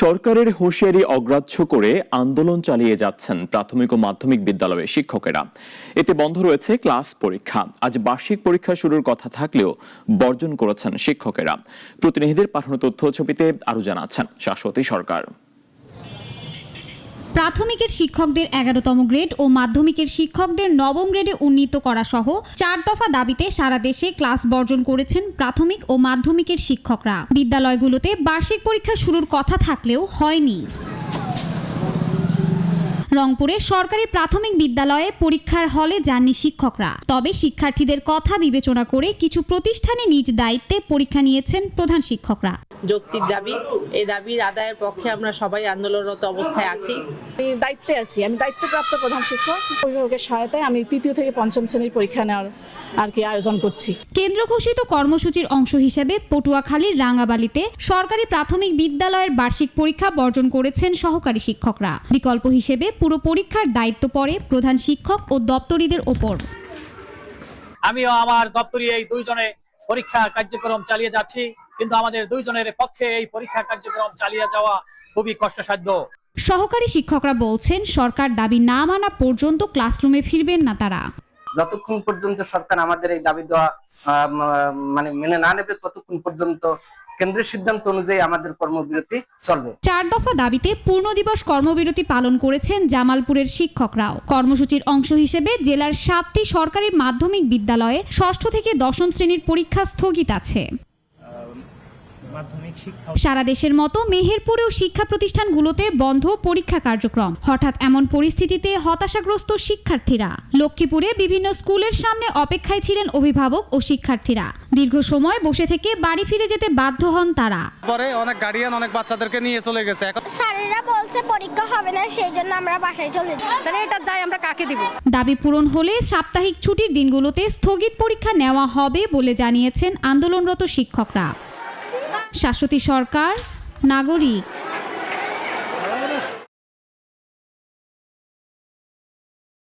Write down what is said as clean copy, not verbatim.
সরকারের হুঁশিয়ারি অগ্রাহ্য করে আন্দোলন চালিয়ে যাচ্ছেন প্রাথমিক ও মাধ্যমিক বিদ্যালয়ের শিক্ষকেরা। এতে বন্ধ রয়েছে ক্লাস পরীক্ষা। আজ বার্ষিক পরীক্ষা শুরুর কথা থাকলেও বর্জন করেছেন শিক্ষকেরা। প্রতিনিধিদের পাঠানো তথ্য ছবিতে আরো জানাচ্ছেন শাশ্বতী সরকার। প্রাথমিকের শিক্ষকদের 11তম গ্রেড ও মাধ্যমিকের শিক্ষকদের 9ম গ্রেডে উন্নীত করা সহ 4 দফা দাবিতে সারা দেশে ক্লাস বর্জন করেছেন প্রাথমিক ও মাধ্যমিকের শিক্ষকরা। বিদ্যালয়গুলোতে বার্ষিক পরীক্ষা শুরুর কথা থাকলেও হয়নি। রংপুরে সরকারি প্রাথমিক বিদ্যালয়ে পরীক্ষার হলে যাননি শিক্ষকরা। তবে শিক্ষার্থীদের কথা বিবেচনা করে কিছু প্রতিষ্ঠানে নিজ দায়িত্বে পরীক্ষা নিয়েছেন প্রধান শিক্ষকরা। যৌক্তিক দাবি, এই দাবির আদায়ের পক্ষে আমরা সবাই আন্দোলনরত অবস্থায় আছি। দায়িত্বে আছি, আমি দায়িত্বপ্রাপ্ত প্রধান শিক্ষক। অভিভাবকের সহায়তায় আমি 3য় থেকে 5ম শ্রেণীর পরীক্ষা নেওয়ার আয়োজন করছি। কেন্দ্র ঘোষিত কর্মসূচির অংশ হিসেবে পটুয়াখালীর রাঙ্গাবালিতে সরকারি প্রাথমিক বিদ্যালয়ের বার্ষিক পরীক্ষা বর্জন করেছেন সহকারী শিক্ষকরা। বিকল্প হিসেবে পুরো পরীক্ষার দায়িত্ব পড়ে প্রধান শিক্ষক ও দপ্তরিদের ওপর। আমিও আমার দপ্তরি এই 2 জনে পরীক্ষা কার্যক্রম চালিয়ে যাচ্ছি, কিন্তু আমাদের 2 জনের পক্ষে এই পরীক্ষা কার্যক্রম চালিয়ে যাওয়া খুবই কষ্টসাধ্য। সহকারী শিক্ষকরা বলছেন সরকার দাবি না মানা পর্যন্ত ক্লাসরুমে ফিরবেন না তারা। যতক্ষণ পর্যন্ত সরকার আমাদের এই দাবি দেওয়া মেনে না নেবে ততক্ষণ পর্যন্ত কেন্দ্রের সিদ্ধান্ত অনুযায়ী আমাদের কর্মবিরতি চলবে। 4 দফা দাবিতে পূর্ণ দিবস কর্মবিরতি পালন করেছেন জামালপুরের শিক্ষকরাও। কর্মসূচির অংশ হিসেবে জেলার 7টি সরকারি মাধ্যমিক বিদ্যালয়ে ষষ্ঠ থেকে 10ম শ্রেণীর পরীক্ষা স্থগিত আছে। সারা দেশের মতো মেহেরপুরেও শিক্ষা প্রতিষ্ঠানগুলোতে বন্ধ পরীক্ষা কার্যক্রম। হঠাৎ এমন পরিস্থিতিতে হতাশাগ্রস্ত শিক্ষার্থীরা। লক্ষ্মীপুরে বিভিন্ন স্কুলের সামনে অপেক্ষায় ছিলেন অভিভাবক ও শিক্ষার্থীরা। দীর্ঘ সময় বসে থেকে বাড়ি ফিরে যেতে বাধ্য হন তারা। পরে অনেক গার্ডিয়ান অনেক বাচ্চাদেরকে নিয়ে চলে গেছে। স্যারেরা বলছে পরীক্ষা হবে না, সেই জন্য আমরা বাসায় চলে যাই। তাহলে এটার দায় আমরা কাকে দিব? দাবি পূরণ হলে সাপ্তাহিক ছুটির দিনগুলোতে স্থগিত পরীক্ষা নেওয়া হবে বলে জানিয়েছেন আন্দোলনরত শিক্ষকরা। শাশ্বতী সরকার, নাগরিক।